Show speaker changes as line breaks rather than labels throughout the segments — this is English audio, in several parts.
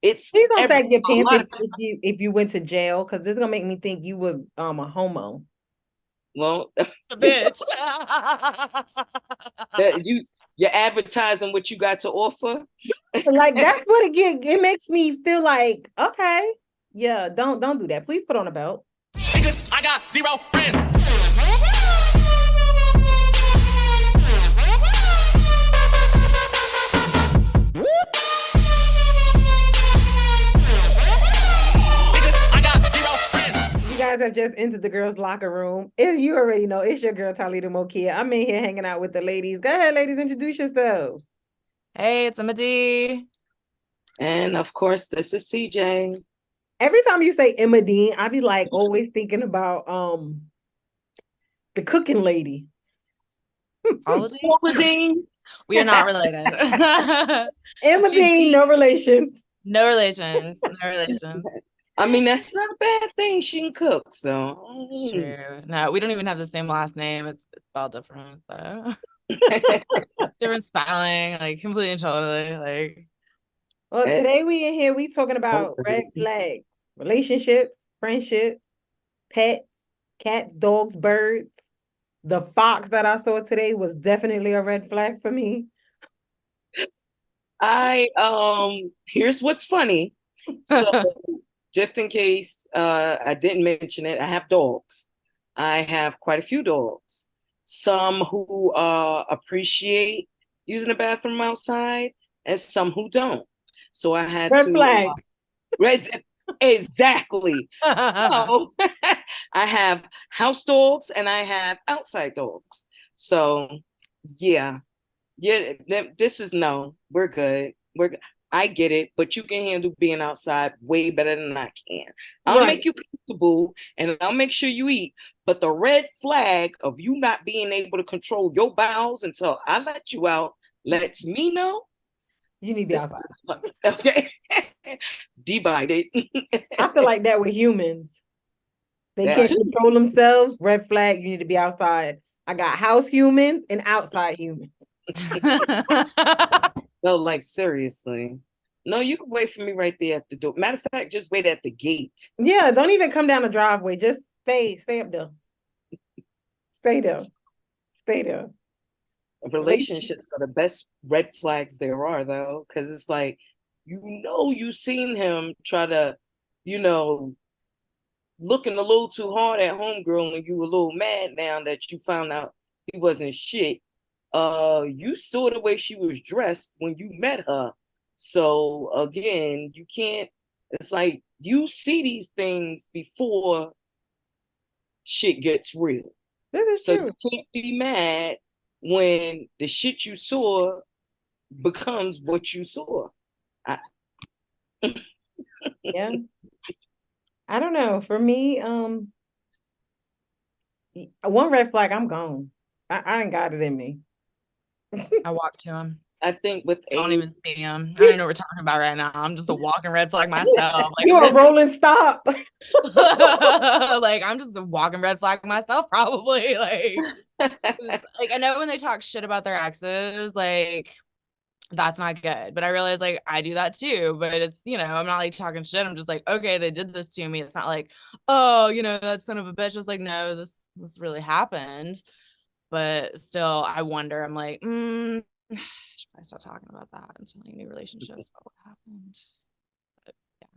It's
Please don't
every
sag your
a
pants
lot of
if you went to jail, because this is gonna make me think you was a homo.
well,
A bitch.
that you're advertising what you got to offer.
Like that's what it makes me feel like, okay, yeah, don't do that. Please put on a belt.
Because I got zero friends. Because I got zero friends.
You guys have just entered the girls' locker room. You already know it's your girl Talita Mokia. I'm in here hanging out with the ladies. Go ahead, ladies, introduce yourselves.
Hey, it's Amity.
And of course, this is CJ.
Every time you say Emma Dean, I be like always thinking about the cooking lady.
Holiday?
Paula Dean.
We are not related.
Emma
She's
Dean, no relation.
no relation. No relation.
I mean, that's not a bad thing. She can cook, so
True. No, we don't even have the same last name. It's spelled different. So different spelling, like completely and totally. Like
Well,
Eh,
today we in here, we talking about red flags, relationships, friendships, pets, cats, dogs, birds. The fox that I saw today was definitely a red flag for me.
I here's what's funny. So just in case I didn't mention it, I have dogs. I have quite a few dogs. Some who appreciate using the bathroom outside, and some who don't. So I had
Red
to
flag.
read exactly. So I have house dogs and I have outside dogs. So yeah, yeah, this is no, we're good. I get it, but you can handle being outside way better than I can. I'll
Right.
make you comfortable and I'll make sure you eat. But the red flag of you not being able to control your bowels until I let you out lets me know
You need to be
this
outside.
is okay. Divided.
I feel like that with humans. They
That
can't
too.
control themselves. Red flag, you need to be outside. I got house humans and outside humans.
No, like seriously. No, you can wait for me right there at the door. Matter of fact, just wait at the gate.
Yeah, don't even come down the driveway. Just stay up there. Stay there. Stay there.
Relationships are the best red flags there are, though, because it's like you seen him try to, you know, looking a little too hard at homegirl, and you were a little mad now that you found out he wasn't shit. You saw the way she was dressed when you met her. So again, you can't. It's like you see these things before shit gets real.
This is
So
true.
you can't be mad when the shit you saw becomes what you saw. I,
Yeah. I don't know. For me, one red flag, I'm gone. I ain't got it in me.
I walk to him.
I think with
Don't
age,
even see him. I don't even know what we're talking about right now. I'm just a walking red flag myself. Like,
You a rolling stop.
like I'm just a walking red flag myself, probably. Like I know when they talk shit about their exes, like that's not good. But I realize like I do that too. But it's I'm not like talking shit. I'm just like, okay, they did this to me. It's not like, oh, that son of a bitch. It's like, no, this really happened. But still, I wonder. I'm like, I should probably stop talking about that until any new relationships. What happened?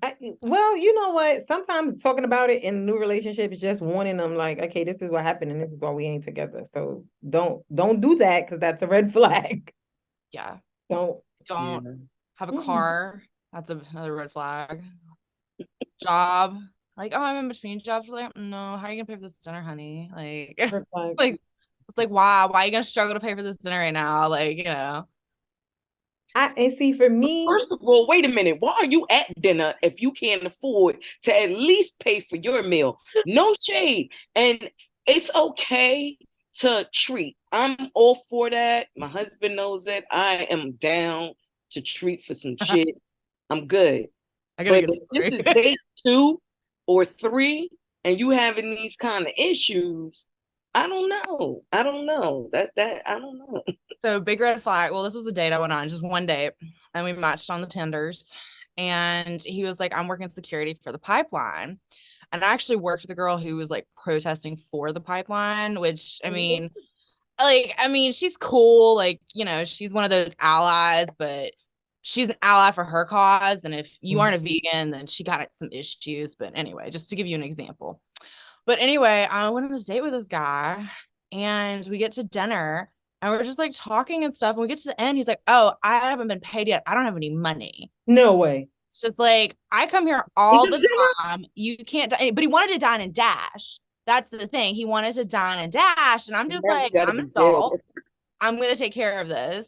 But,
Well, you know what? Sometimes talking about it in a new relationship is just warning them, like, okay, this is what happened, and this is why we ain't together. So don't do that because that's a red flag.
yeah.
Don't.
Don't
yeah.
have a car. That's another red flag. Job. Like, oh, I'm in between jobs. Like, no, how are you gonna pay for this dinner, honey? Like,
Red flag.
like it's like, wow, why are you gonna struggle to pay for this dinner right now? Like.
And see for me,
First of all, wait a minute. Why are you at dinner if you can't afford to at least pay for your meal? No shade. And it's okay to treat. I'm all for that. My husband knows it. I am down to treat for some shit. I'm good.
I gotta
But
get
if this
story.
is date 2 or 3 and you having these kind of issues, I don't know. I don't know. That I don't know.
So big red flag. Well, this was a date I went on, just one date, and we matched on the Tinders. and he was like, I'm working security for the pipeline. And I actually worked with a girl who was like protesting for the pipeline, which I mean, she's cool. Like, you know, she's one of those allies, but she's an ally for her cause. And if you aren't a vegan, then she got some issues. But anyway, just to give you an example. But anyway, I went on this date with this guy and we get to dinner and we're just like talking and stuff. And we get to the end. He's like, oh, I haven't been paid yet. I don't have any money.
No way.
It's just like, I come here all the time. You can't, but he wanted to dine and dash. That's the thing. He wanted to dine and dash. And I'm just like, I'm an adult. I'm going to take care of this.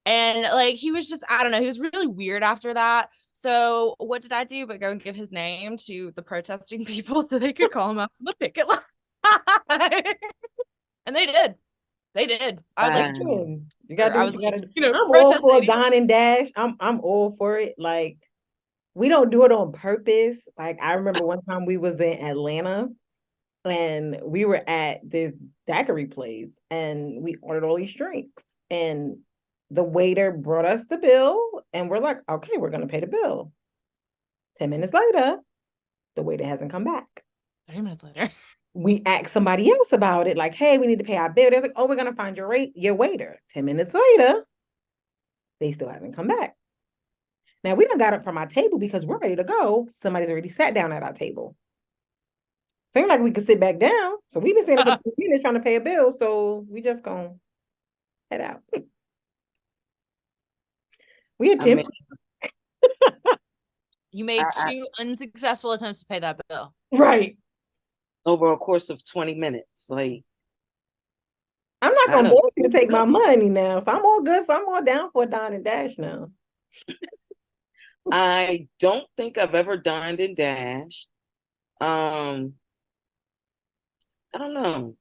And like, he was just, I don't know. He was really weird after that. So what did I do but go and give his name to the protesting people so they could call him up on the picket line? And they did. They did. I was like,
you gotta do what you gotta do.
You know,
I'm all for a dine and dash. I'm all for it. Like, we don't do it on purpose. Like, I remember one time we was in Atlanta and we were at this daiquiri place and we ordered all these drinks and the waiter brought us the bill and we're like, okay, we're going to pay the bill. 10 minutes later, the waiter hasn't come back.
30 minutes later.
We asked somebody else about it, like, hey, we need to pay our bill. They're like, oh, we're going to find your waiter. 10 minutes later, they still haven't come back. Now, we done got up from our table because we're ready to go. Somebody's already sat down at our table. Seemed like we could sit back down. So we've been sitting for 2 minutes trying to pay a bill. So we just gonna head out. We had 10.
You made 2 unsuccessful attempts to pay that bill.
Right.
Over a course of 20 minutes. Like,
I'm not gonna force you to take my money now. So I'm all good I'm all down for a dine and dash now.
I don't think I've ever dined and dashed. I don't know.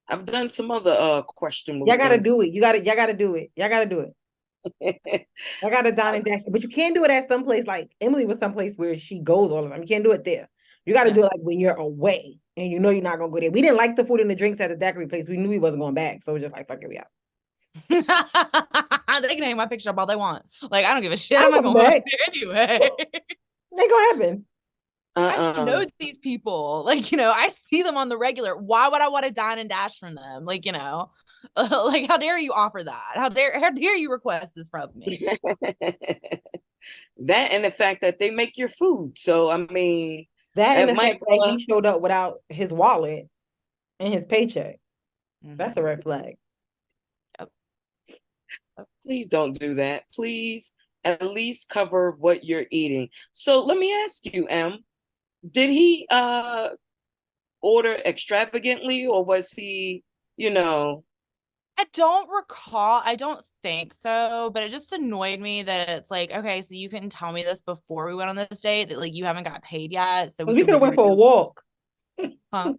I've done some other questionable.
Y'all gotta do it. Y'all gotta do it. Y'all gotta do it. I gotta dine and dash, but you can't do it at some place. Like Emily was someplace where she goes all the time. You can't do it there. You gotta do it like when you're away and you know you're not gonna go there. We didn't like the food and the drinks at the daiquiri place. We knew he wasn't going back, so we're just like, fuck it, we out.
They can hang my picture up all they want. Like, I don't give a shit. I'm not going back there anyway.
Ain't gonna happen.
I know these people. Like, you know, I see them on the regular. Why would I want to dine and dash from them? Like, you know, like, how dare you offer that? How dare you request this from me?
That and the fact that they make your food. So, I mean,
that and the fact that he showed up without his wallet and his paycheck. That's a red flag.
Yep.
Please don't do that. Please at least cover what you're eating. So let me ask you, Em, did he order extravagantly or was he, you know?
I don't recall. I don't think so, but it just annoyed me that it's like, okay, so you couldn't tell me this before we went on this date that like you haven't got paid yet. So
we could have went for a walk.
Huh?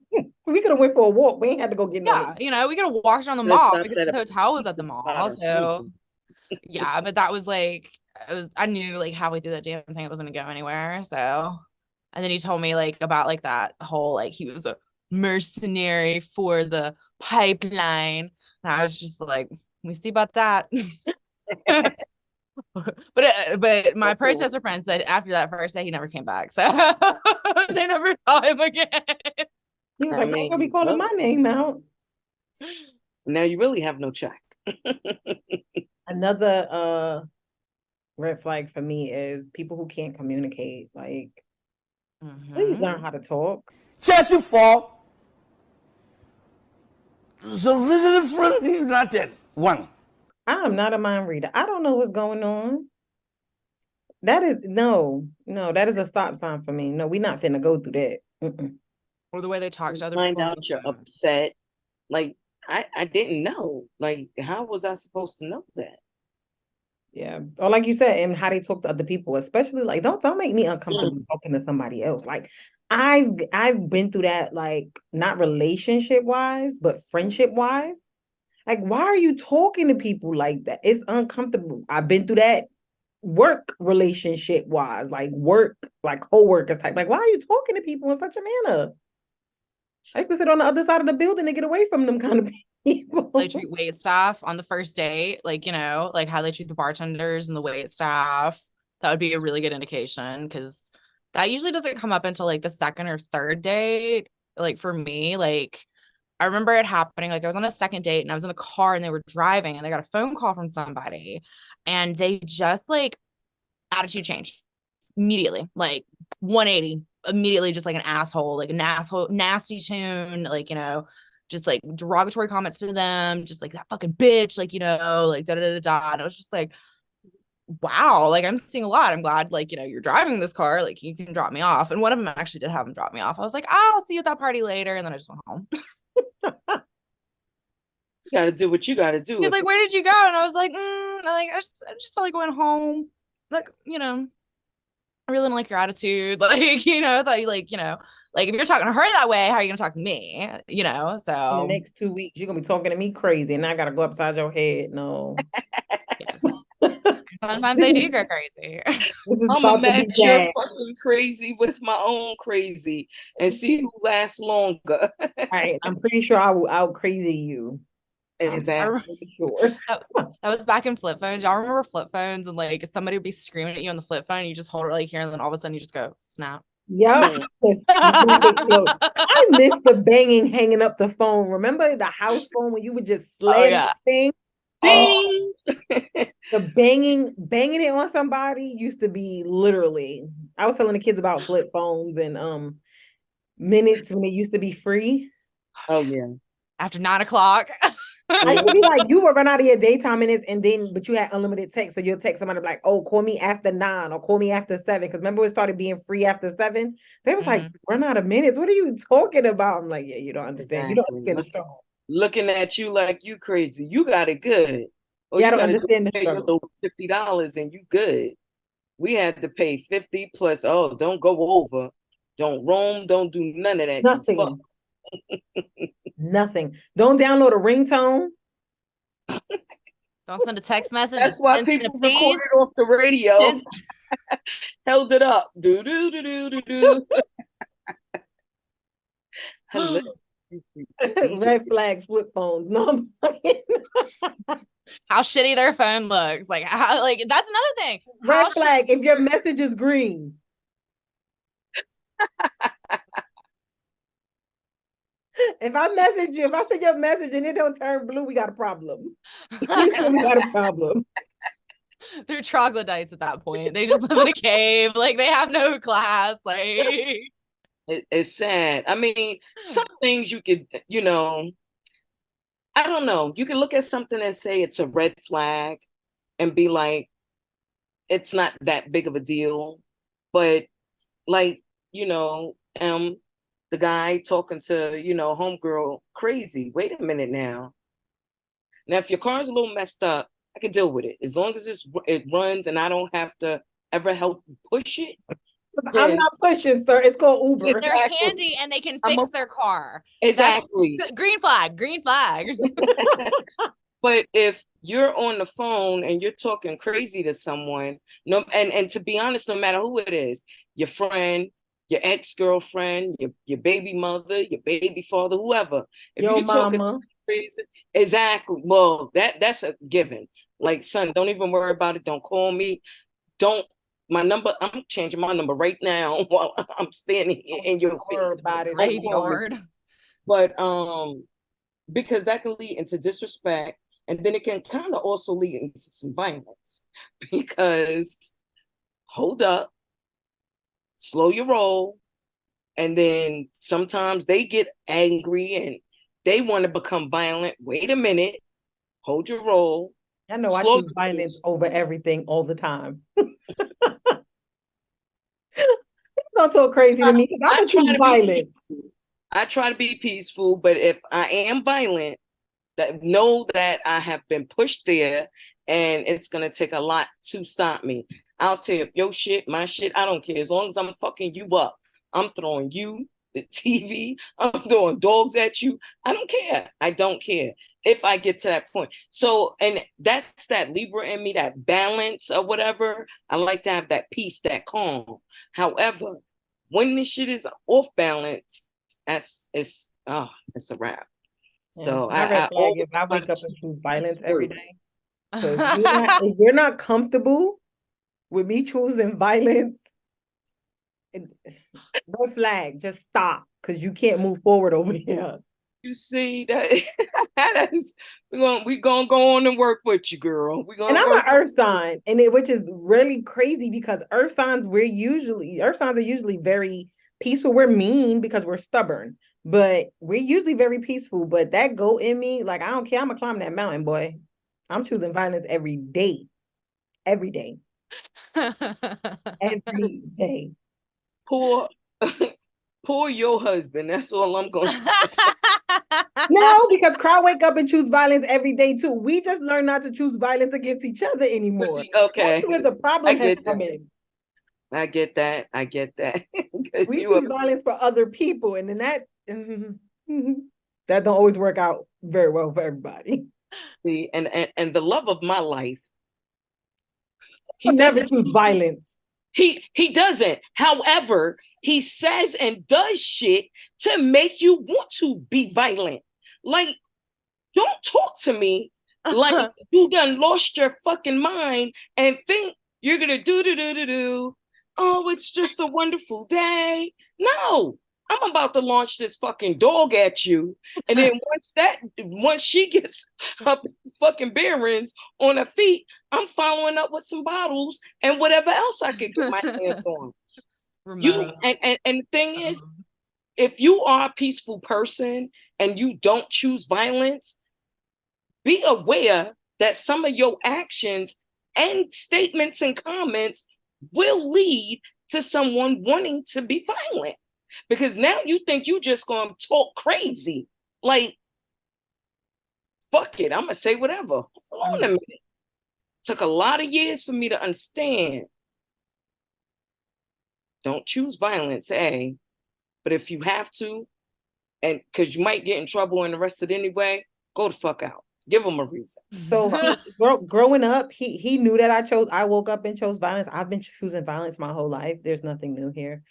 We could have went for a walk. We ain't had to go get
you know, we could have walked around the mall because the hotel was at the mall. So yeah, but that was like I knew like halfway through that damn thing it wasn't gonna go anywhere. So and then he told me like about like that whole like he was a mercenary for the pipeline. And I was just like, we see about that. but my protester friend said after that first day he never came back. So they never saw him again.
He was like, I'm gonna be calling my name out.
Now you really have no check.
Another red flag for me is people who can't communicate. Like, please learn how to talk.
Just you fall. So really nothing. One.
I'm not a mind reader. I don't know what's going on. That is that is a stop sign for me. No, we're not finna go through that.
Or the way they talk to other
people. Find
people.
out you're upset. Like, I didn't know. Like, how was I supposed to know that?
Yeah. Or like you said, and how they talk to other people, especially like don't make me uncomfortable talking to somebody else. Like I've been through that, like not relationship wise, but friendship wise. Like, why are you talking to people like that? It's uncomfortable. I've been through that work relationship wise, like work, like co-workers type. Like, why are you talking to people in such a manner? I used to sit on the other side of the building to get away from them kind of people.
They treat wait staff on the first date, like, you know, like how they treat the bartenders and the wait staff. That would be a really good indication, because that usually doesn't come up until like the second or third date. Like for me, like I remember it happening. Like I was on a second date and I was in the car and they were driving and they got a phone call from somebody and they just like attitude changed immediately, like 180 immediately, just like an asshole, nasty tune, like, just like derogatory comments to them, just like that fucking bitch, like, like da da da da. And I was just like, wow, like I'm seeing a lot. I'm glad, like, you're driving this car, like you can drop me off. And one of them actually did have him drop me off. I was like, oh, I'll see you at that party later. And then I just went home.
You gotta do what you gotta do.
He's like, where did you go? And I was like, I just felt like going home. Like, I really don't like your attitude. Like, that you like, like if you're talking to her that way, how are you gonna talk to me? So
In the next 2 weeks, you're gonna be talking to me crazy, and I gotta go upside your head. No.
yes. Sometimes they do go crazy.
I'm gonna match your fucking crazy with my own crazy and see who lasts longer.
Right. I'm pretty sure I will out crazy you.
Exactly.
Sure.
That was back in flip phones. Y'all remember flip phones? And like somebody would be screaming at you on the flip phone, you just hold it like here, and then all of a sudden you just go snap.
Yep. I miss the banging hanging up the phone. Remember the house phone when you would just slam the thing?
Ding!
The banging it on somebody used to be literally. I was telling the kids about flip phones and minutes when it used to be free.
Oh yeah.
After 9 o'clock.
I would be like, you would run out of your daytime minutes, but you had unlimited text. So you'll text somebody like, oh, call me after 9 or call me after 7. Because remember, it started being free after 7. They was like, run out of minutes. What are you talking about? I'm like, yeah, you don't understand.
Exactly.
You don't understand the struggle.
Looking at you like you crazy. You got it good.
Or yeah, I don't understand the struggle.
$50 and you good. We had to pay 50 plus. Oh, don't go over. Don't roam. Don't do none of that.
Nothing. Nothing. Don't download a ringtone.
Don't send a text message.
That's why people recorded off the radio. Held it up. Do do do do do do.
Red flags, flip phones. No,
how shitty their phone looks. Like how, like that's another thing.
Red flag if your message is green. If I message you, if I send your message and it don't turn blue, we got a problem. We got a problem.
They're troglodytes at that point. They just live in a cave. Like they have no class. Like
it's sad. I mean, some things you could, I don't know. You can look at something and say it's a red flag and be like, it's not that big of a deal. But like, the guy talking to, homegirl crazy. Wait a minute now. Now, if your car's a little messed up, I can deal with it. As long as it runs and I don't have to ever help push it.
I'm not pushing, sir. It's called Uber.
They're handy and they can fix their car.
Exactly.
Green flag.
But if you're on the phone and you're talking crazy to someone, and to be honest, no matter who it is, your friend, your ex-girlfriend, your baby mother, your baby father, whoever. If
your
you're talking crazy, exactly. Well, that's a given. Like, son, don't even worry about it. Don't call me. My number, I'm changing my number right now while I'm standing in your face. But because that can lead into disrespect, and then it can kind of also lead into some violence. Because hold up, slow your roll, and then sometimes they get angry and they want to become violent. Wait a minute, hold your roll.
I know I choose violence over everything all the time. Don't talk crazy to me because I'm gonna choose violence.
I try to be peaceful, but if I am violent, know that I have been pushed there, and it's gonna take a lot to stop me. I'll tell your shit, my shit. I don't care as long as I'm fucking you up. I'm throwing you, the TV. I'm throwing dogs at you. I don't care. I don't care if I get to that point. So, and that's that Libra in me, that balance or whatever. I like to have that peace, that calm. However, when this shit is off balance, it's a wrap.
Yeah.
So
I wake up and choose violence every day. So if you're not comfortable with me choosing violence, red flag, just stop, because you can't move forward over here.
You see that? That is, we gonna go on and work with you, girl. We gonna
And I'm
work
an earth sign, which is really crazy because earth signs are usually very peaceful. We're mean because we're stubborn, but we're usually very peaceful. But that goat in me, like, I don't care. I'm gonna climb that mountain, boy. I'm choosing violence every day. Every day. Every day.
poor, poor your husband. That's all I'm gonna say.
No, because crowd wake up and choose violence every day too. We just learn not to choose violence against each other anymore.
Okay,
That's where the problem has come in.
I get that. I get that.
We choose violence for other people, and then that don't always work out very well for everybody.
See, and the love of my life.
He never choose violence.
He doesn't. However, he says and does shit to make you want to be violent. Like, don't talk to me like you done lost your fucking mind and think you're gonna do. Oh, it's just a wonderful day. No, I'm about to launch this fucking dog at you. And then once she gets her fucking bearings on her feet, I'm following up with some bottles and whatever else I could get my hands on. You and the thing is, if you are a peaceful person and you don't choose violence, be aware that some of your actions and statements and comments will lead to someone wanting to be violent. Because now you think you just gonna talk crazy. Like, fuck it, I'm gonna say whatever. Hold on a minute. Took a lot of years for me to understand. Don't choose violence, but if you have to, and because you might get in trouble and arrested anyway, go the fuck out. Give him a reason.
So growing up, he knew that I woke up and chose violence. I've been choosing violence my whole life. There's nothing new here.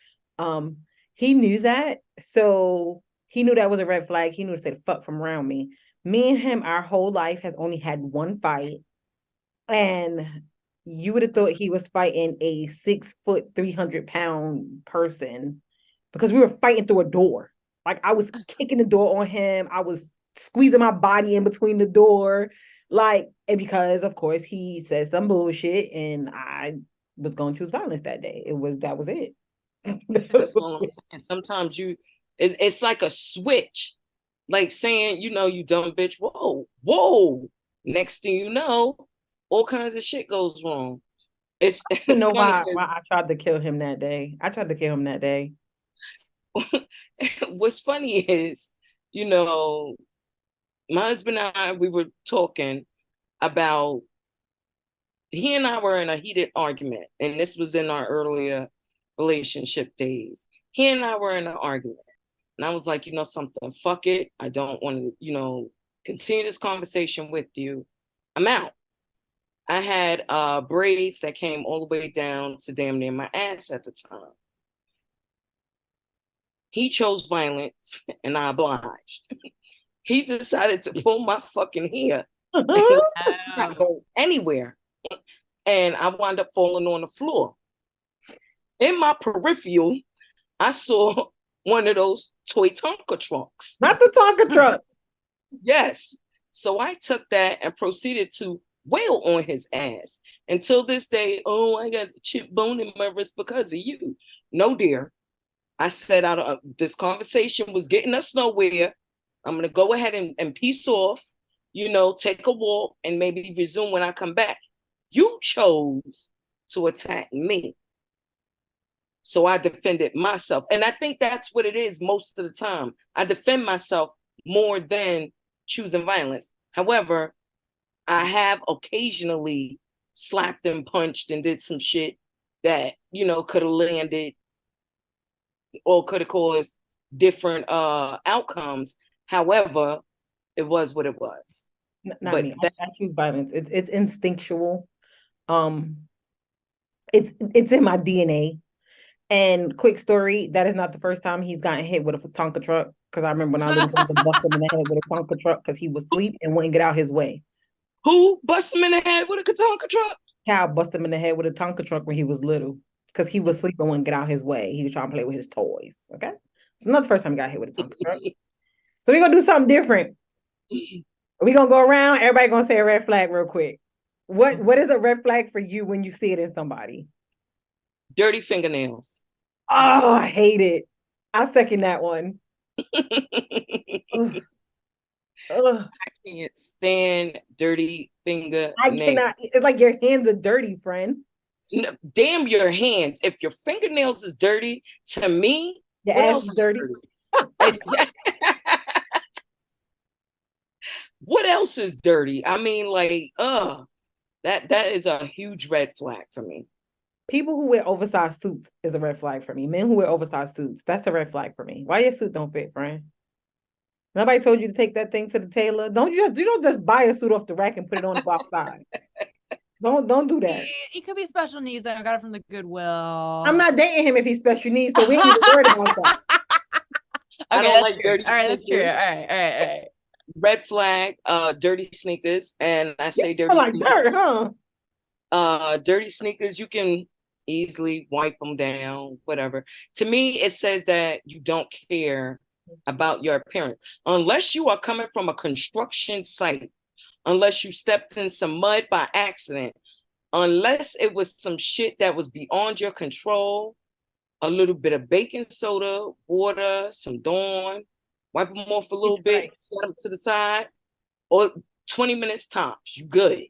He knew that. So he knew that was a red flag. He knew to stay the fuck from around me. Me and him, our whole life has only had one fight. And you would have thought he was fighting a 6 foot, 300-pound person because we were fighting through a door. Like, I was kicking the door on him. I was squeezing my body in between the door. Like, and because of course he said some bullshit and I was going to choose violence that day. That was it.
That's all I'm saying. Sometimes it's like a switch, like saying, you dumb bitch, whoa. Next thing you know, all kinds of shit goes wrong. It's
why I tried to kill him that day.
What's funny is, my husband and I, we were talking about, he and I were in a heated argument, and this was in our earlier relationship days. He and I were in an argument, and I was like, something, fuck it. I don't want to, continue this conversation with you. I'm out. I had braids that came all the way down to damn near my ass at the time. He chose violence, and I obliged. He decided to pull my fucking hair. Not go anywhere. And I wound up falling on the floor. In my peripheral, I saw one of those toy Tonka trucks.
Not the Tonka trucks.
Yes. So I took that and proceeded to wail on his ass. Until this day, I got a chip bone in my wrist because of you. No, dear. I said this conversation was getting us nowhere. I'm going to go ahead and peace off, take a walk and maybe resume when I come back. You chose to attack me. So I defended myself. And I think that's what it is most of the time. I defend myself more than choosing violence. However, I have occasionally slapped and punched and did some shit that, could have landed or could have caused different outcomes. However, it was what it was.
Not me. I choose violence. It's instinctual. It's in my DNA. And quick story, that is not the first time he's gotten hit with a Tonka truck. Because I remember when I was going to bust him in the head with a Tonka truck because he was asleep and wouldn't get out his way.
Who bust him in the head with a Tonka truck?
Cow busted him in the head with a Tonka truck when he was little because he was sleeping, wouldn't get out his way. He was trying to play with his toys. Okay, so not the first time he got hit with a Tonka truck. So we're gonna do something different. We're gonna go around. Everybody gonna say a red flag real quick. What is a red flag for you when you see it in somebody?
Dirty fingernails.
Oh, I hate it. I second that one. Ugh. Ugh.
I can't stand dirty fingernails.
I cannot. It's like your hands are dirty, friend.
No, damn your hands. If your fingernails is dirty, to me,
Your
what
ass
else
is
is
dirty.
What else is dirty? I mean, like, that is a huge red flag for me.
People who wear oversized suits is a red flag for me. Men who wear oversized suits, that's a red flag for me. Why your suit don't fit, friend? Nobody told you to take that thing to the tailor. You don't just buy a suit off the rack and put it on the outside. Don't do that.
He could be special needs. I got it from the Goodwill.
I'm not dating him if he's special needs, so we ain't even worried about that.
I
Okay,
don't
that's
like
true.
dirty
All right, that's true.
sneakers.
All right.
Red flag, dirty sneakers, and I say
You
dirty
feel like
sneakers.
dirt, huh?
Dirty sneakers, you can easily wipe them down, whatever. To me, it says that you don't care about your appearance. Unless you are coming from a construction site, unless you stepped in some mud by accident, unless it was some shit that was beyond your control, a little bit of baking soda, water, some Dawn, wipe them off a little bit,
Right.
set them to the side, or 20 minutes tops, you good.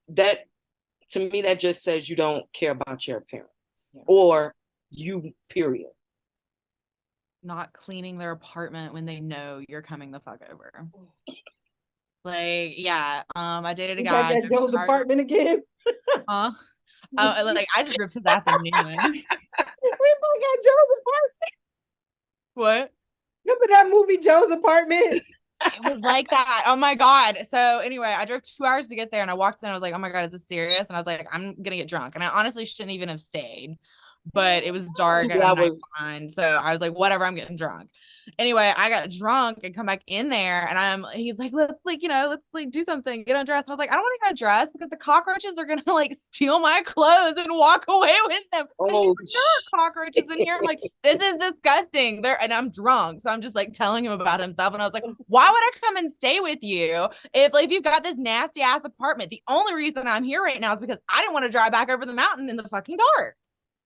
That, to me, that just says you don't care about your appearance or you, period.
Not cleaning their apartment when they know you're coming the fuck over. Like, yeah. I dated a
You
guy.
back at Joe's apartment again?
Huh? Like I just ripped his ass a new one.
We back at Joe's apartment.
What?
Remember that movie, Joe's Apartment?
It was like that. Oh my God. So anyway, I drove 2 hours to get there and I walked in. I was like, oh my God, is this serious? And I was like, I'm gonna get drunk. And I honestly shouldn't even have stayed, but it was dark and nighttime. So I was like, whatever, I'm getting drunk. Anyway, I got drunk and come back in there and he's like, let's do something, get undressed. And I was like, I don't want to get undressed because the cockroaches are gonna like steal my clothes and walk away with them.
Oh,
There are cockroaches in here. I'm like, this is disgusting. And I'm drunk. So I'm just like telling him about himself. And I was like, why would I come and stay with you if like you've got this nasty ass apartment? The only reason I'm here right now is because I didn't want to drive back over the mountain in the fucking dark.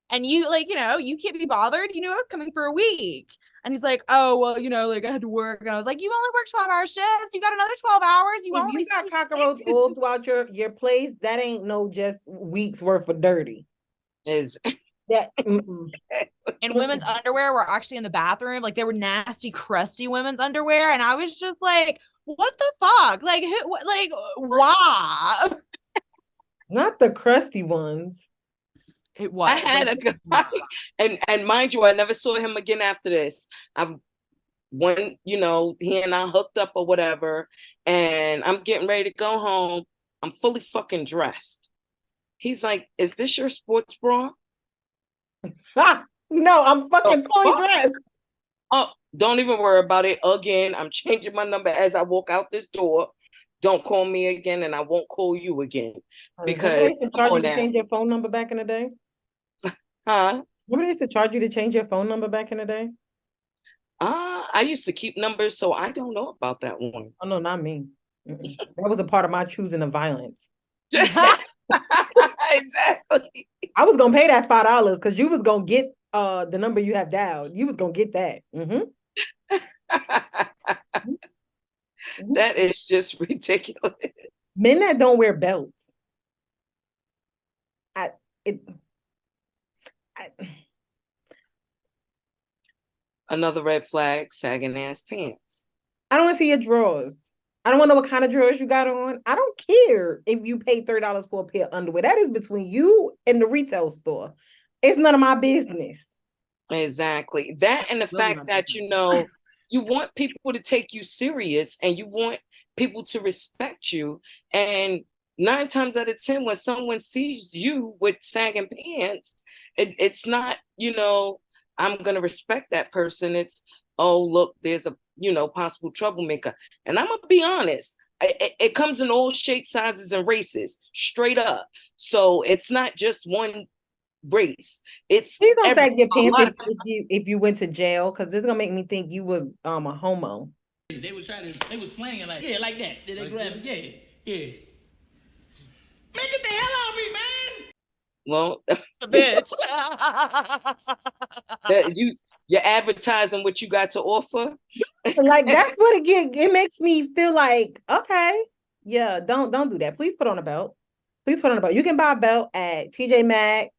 And you like, you can't be bothered. I was coming for a week. And he's like, oh, well, like I had to work. And I was like, you only work 12-hour shifts. You got another 12 hours.
If you got cockroaches all throughout your place, that ain't no just weeks worth of dirty.
Is
that
and women's underwear were actually in the bathroom. Like they were nasty, crusty women's underwear. And I was just like, what the fuck? Like, why?
Not the crusty ones.
It was.
I had a guy, and mind you, I never saw him again after this. When he and I hooked up or whatever, and I'm getting ready to go home. I'm fully fucking dressed. He's like, "Is this your sports bra?"
No, I'm fucking fully dressed.
Oh, don't even worry about it. Again, I'm changing my number as I walk out this door. Don't call me again, and I won't call you again. Because
they used to charge you to change your phone number back in the day?
Huh?
Remember they used to charge you to change your phone number back in the day?
I used to keep numbers, so I don't know about that one.
Oh no, not me. That was a part of my choosing of violence.
Exactly.
I was gonna pay that $5 because you was gonna get the number you have dialed. You was gonna get that.
That is just ridiculous.
Men that don't wear belts.
Another red flag, sagging ass pants.
I don't want to see your drawers. I don't want to know what kind of drawers you got on. I don't care if you pay $30 for a pair of underwear. That is between you and the retail store. It's none of my business.
Exactly. That and the fact that, you want people to take you serious and you want people to respect you. And 9 times out of 10, when someone sees you with sagging pants, it's not, I'm going to respect that person. It's, oh, look, there's a, possible troublemaker. And I'm going to be honest. It comes in all shapes, sizes, and races, straight up. So it's not just one race. It's
Please don't sag your
a
pants
lot of
if you went to jail, because this is gonna make me think you was a homo.
They was slanging like, yeah, like that. Then they grab, yeah. Man, get the hell out of me, man!
well,
The bitch.
you're advertising what you got to offer.
Like that's what it makes me feel like, okay, yeah, don't do that. Please put on a belt. Please put on a belt. You can buy a belt at TJ Maxx,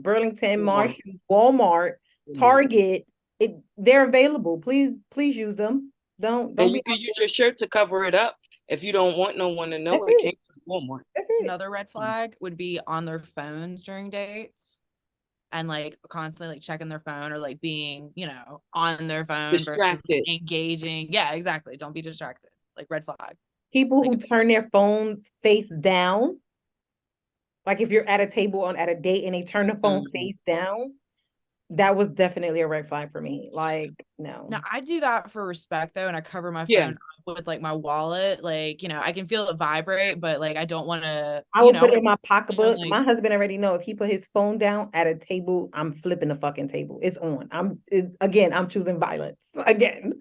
Burlington, Marshall, Walmart, Target. They're available. Please use them. Don't
And
be
you can use your shirt to cover it up if you don't want no one to know.
That's
It
it.
came from Walmart.
That's it.
Another red flag would be on their phones during dates and like constantly like checking their phone or like being, on their phone versus
Distracted.
engaging. Yeah, exactly. Don't be distracted. Like red flag.
People who
Like-
turn their phones face down. Like if you're at a table at a date and they turn the phone face down, that was definitely a red flag for me. Like, no.
Now I do that for respect though, and I cover my
Yeah.
phone up with like my wallet. Like, I can feel it vibrate, but like I don't want to.
I would put it in my pocketbook.
like-
My husband already know if he put his phone down at a table, I'm flipping the fucking table. It's on. I'm choosing violence again.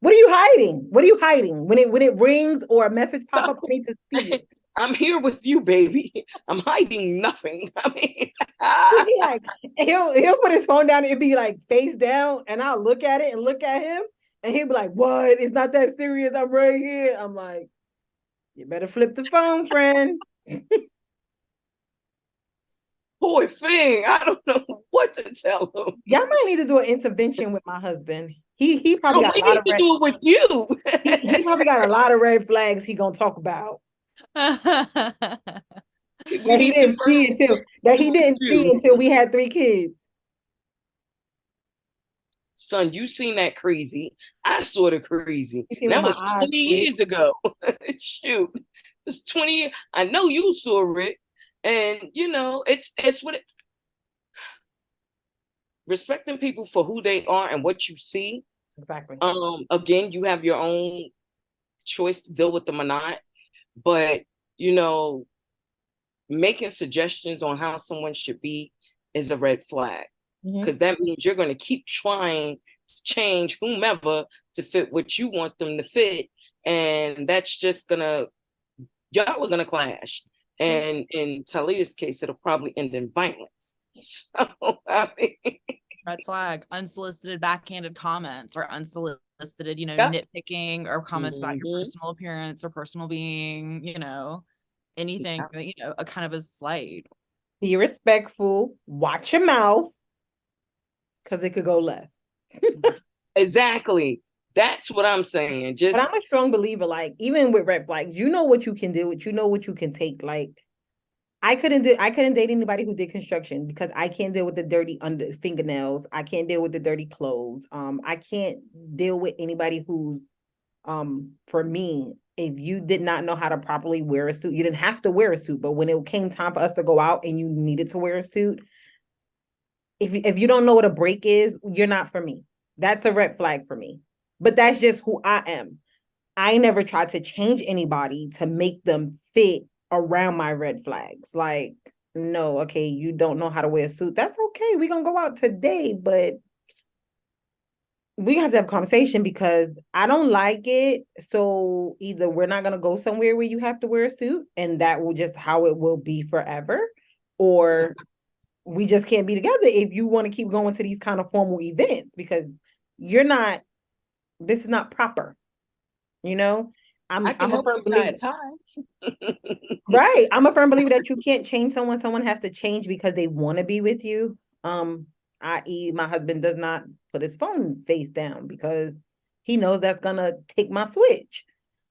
What are you hiding? What are you hiding? When it rings or a message pop up, I need to see it.
I'm here with you, baby. I'm hiding nothing. I mean,
He'd be like, he'll put his phone down and it'd be like face down, and I'll look at it and look at him, and he'll be like, "What? It's not that serious. I'm right here." I'm like, "You better flip the phone, friend."
poor thing. I don't know what to tell him.
Y'all might need to do an intervention with my husband. He
No,
probably got
we
a lot
need
of
to
red,
do it with you.
he probably got a lot of red flags he gonna talk about. That he didn't see until we had 3 kids.
Son, you seen that crazy. I saw the crazy.
You see
That
when
was
my eyes
20 years
twitch.
ago. Shoot. It's 20. I know you saw it. And it's what respecting people for who they are and what you see.
Exactly.
Again, you have your own choice to deal with them or not. But making suggestions on how someone should be is a red flag. Because that means you're going to keep trying to change whomever to fit what you want them to fit. And that's just y'all are going to clash. And in Talia's case, it'll probably end in violence. So, I mean,
Red flag, unsolicited backhanded comments or unsolicited,
Yep.
nitpicking or comments about your personal appearance or personal being, anything, a kind of a slight.
Be respectful. Watch your mouth, because it could go left.
exactly. That's what I'm saying.
But I'm a strong believer, like, even with red flags, you know what you can do, you know what you can take. Like, I couldn't date anybody who did construction because I can't deal with the dirty under fingernails. I can't deal with the dirty clothes. I can't deal with anybody who's, for me, if you did not know how to properly wear a suit, you didn't have to wear a suit, but when it came time for us to go out and you needed to wear a suit, if you don't know what a break is, you're not for me. That's a red flag for me. But that's just who I am. I never tried to change anybody to make them fit around my red flags. Like, no, okay, you don't know how to wear a suit. That's okay. We're gonna go out today, but we have to have a conversation because I don't like it. So either we're not gonna go somewhere where you have to wear a suit, and that will just how it will be forever, or we just can't be together if you want to keep going to these kind of formal events, because this is not proper. I'm a firm believer. Right. I'm a firm believer that you can't change someone. Someone has to change because they want to be with you. I.e., my husband does not put his phone face down because he knows that's gonna take my switch.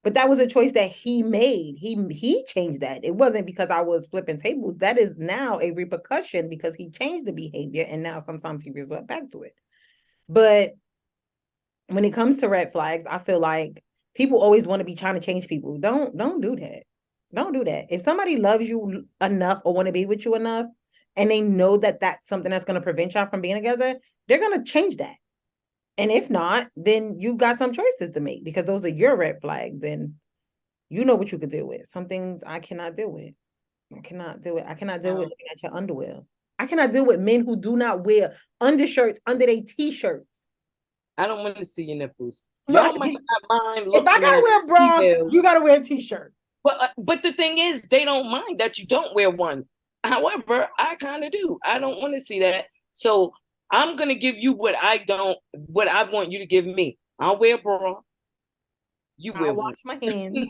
But that was a choice that he made. He changed that. It wasn't because I was flipping tables. That is now a repercussion because he changed the behavior, and now sometimes he resort back to it. But when it comes to red flags, I feel like people always want to be trying to change people. Don't do that. Don't do that. If somebody loves you enough or want to be with you enough, and they know that that's something that's going to prevent y'all from being together, they're going to change that. And if not, then you've got some choices to make because those are your red flags. And You know what you could deal with. Some things I cannot deal with. I cannot do it. I cannot deal with looking at your underwear. I cannot deal with men who do not wear undershirts under their t-shirts.
I don't want to see your nipples.
Right.
Y'all might not mind
If
looking
I gotta
at
wear a bra,
females.
you gotta wear a t-shirt.
But the thing is, they don't mind that you don't wear one. However, I kind of do. I don't want to see that. So I'm gonna give you what I want you to give me. I'll wear a bra. You wear
I'll
one.
wash my hands.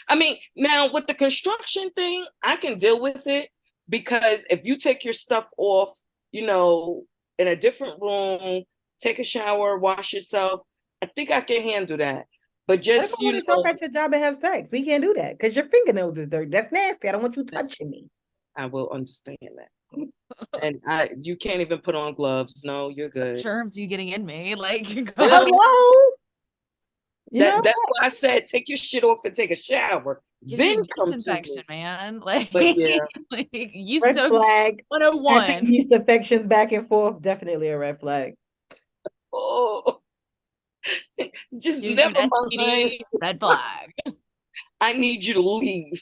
I mean, now with the construction thing, I can deal with it because if you take your stuff off, you know, in a different room, take a shower, wash yourself, I think I can handle that. But
What if
just,
I want to talk at your job and have sex? We can't do that because your fingernails is dirty. That's nasty. I don't want you touching me.
I will understand that. And you can't even put on gloves. No, you're good.
Germs you getting in me, like
Hello.
That's why I said take your shit off and take a shower. Then come to me.
man. Like,
but yeah,
like yeast
red flag.
101.
Yeast infections back and forth. Definitely a red flag.
oh, just
You
never mind.
STD, red flag.
I need you to leave.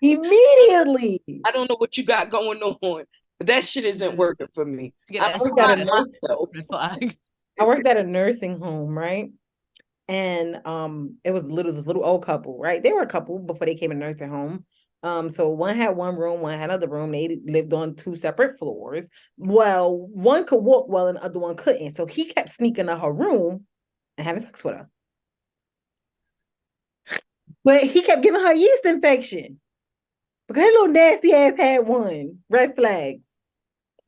Immediately.
I don't know what you got going on, but that shit isn't working for me.
Get
I'm
STD,
not myself.
red flag.
I worked at a nursing home, right? And it was this little old couple, right? They were a couple before they came to nursing home. So one had one room, one had another room. They lived on 2 separate floors. Well, one could walk well and the other one couldn't. So he kept sneaking to her room and having sex with her. But he kept giving her yeast infection. Because his little nasty ass had one. Red flags.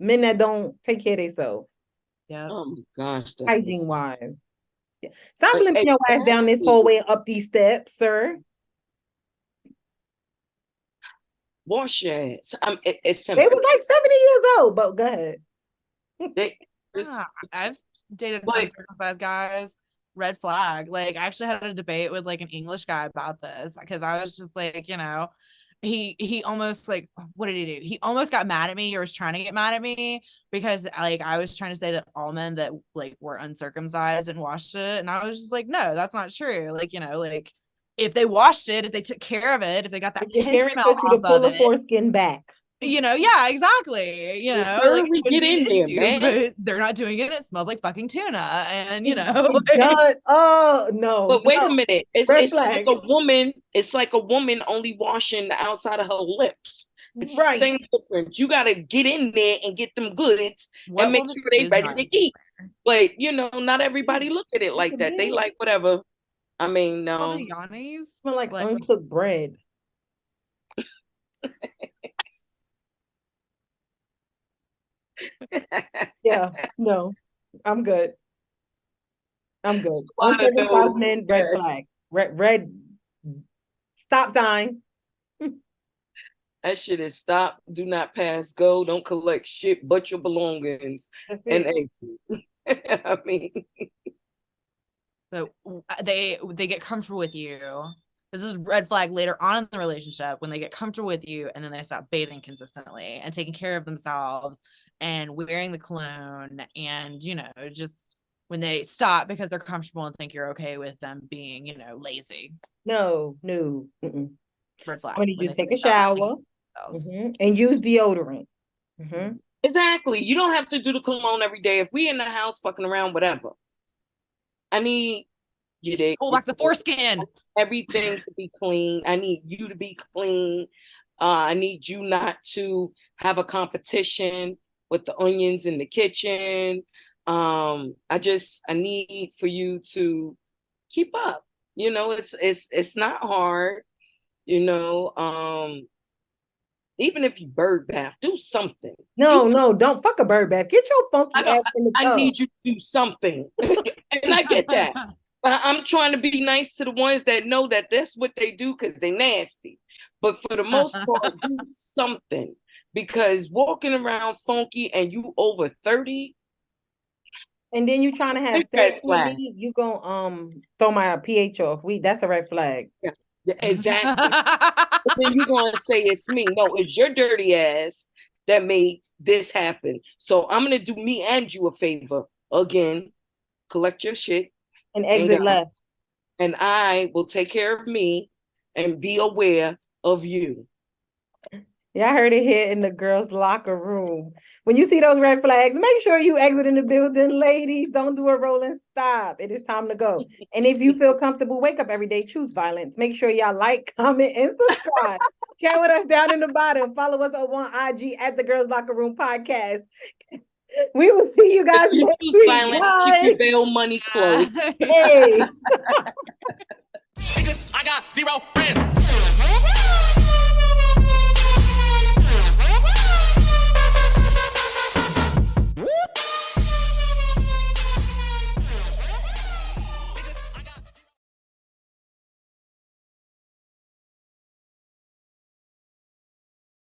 Men that don't take care of themselves.
Yeah.
Oh my gosh.
Hygiene wise. Yeah. Stop
Like,
limping your ass down this hallway and up these steps, sir.
Wash your ass. It's
They
simple.
was like 70 years old, but go ahead.
I've dated
Like-
uncircumcised guys. Red flag. Like, I actually had a debate with like an English guy about this because I was just like, you know, he almost like, what did he do? He almost got mad at me or was trying to get mad at me because like I was trying to say that all men that like were uncircumcised and washed it, and I was just like, no, that's not true. Like, you know, like if they washed it, if they took care of it, if they got that
Your
piss
parents
smell
told you to
off
pull the
of it,
foreskin back.
you know, yeah, exactly. You know,
Girl,
like
we
it wouldn't
get
be an
in there,
issue,
man.
but they're not doing it. It smells like fucking tuna, and you know,
It does. Oh no.
But wait
no.
a minute.
Red
It's like
flag.
a woman. It's like a woman only washing the outside of her lips. It's
Right.
the same difference. You gotta get in there and get them goods
what
and make
woman
sure they
is
ready
not
to eat. But you know, not everybody look at it like
a
that. They
bit.
like whatever. I mean,
All
no.
the Yannis?
Smell like
Like-
uncooked bread. Yeah, no, I'm good. I'm good.
I don't know.
Uncircumcised men, red flag. Red stop sign.
That shit is stop, do not pass, go, don't collect shit but your belongings
That's
and
it.
exit. I mean,
So they get comfortable with you. This is red flag later on in the relationship when they get comfortable with you and then they stop bathing consistently and taking care of themselves and wearing the cologne, and you know, just when they stop because they're comfortable and think you're okay with them being, you know, lazy.
No. Mm-mm.
Red flag.
I need
when
you to
they
take a
stop taking
shower
care of themselves.
and use deodorant. Mhm.
exactly. You don't have to do the cologne every day. If we in the house fucking around, whatever. I need you to
Pull back the foreskin.
everything to be clean. I need you to be clean. I need you not to have a competition with the onions in the kitchen. I need for you to keep up. You know, it's not hard, you know. Even if you bird bath, do something.
No, don't fuck a bird bath. Get your funky
I know,
ass in the tub.
I need you to do something. And I get that. I'm trying to be nice to the ones that know that that's what they do because they nasty. But for the most part, do something. Because walking around funky and you over 30,
And then you trying to have
Big
sex
red
with
flag.
me, you gonna throw my pH off. That's a red flag.
yeah, exactly. Then you're gonna say it's me. No, it's your dirty ass that made this happen. So I'm gonna do me and you a favor. Again, collect your shit
And exit
go.
left.
and I will take care of me and be aware of you.
Y'all heard it here in the girls' locker room. When you see those red flags, make sure you exit in the building, ladies. Don't do a rolling stop. It is time to go. And if you feel comfortable, wake up every day, choose violence. Make sure y'all like, comment, and subscribe. Chat with us down in the bottom. Follow us on IG at the Girls Locker Room Podcast. We will see you guys
If you
next
choose
week.
violence, keep your bail money close.
Hey.
I got 0 friends.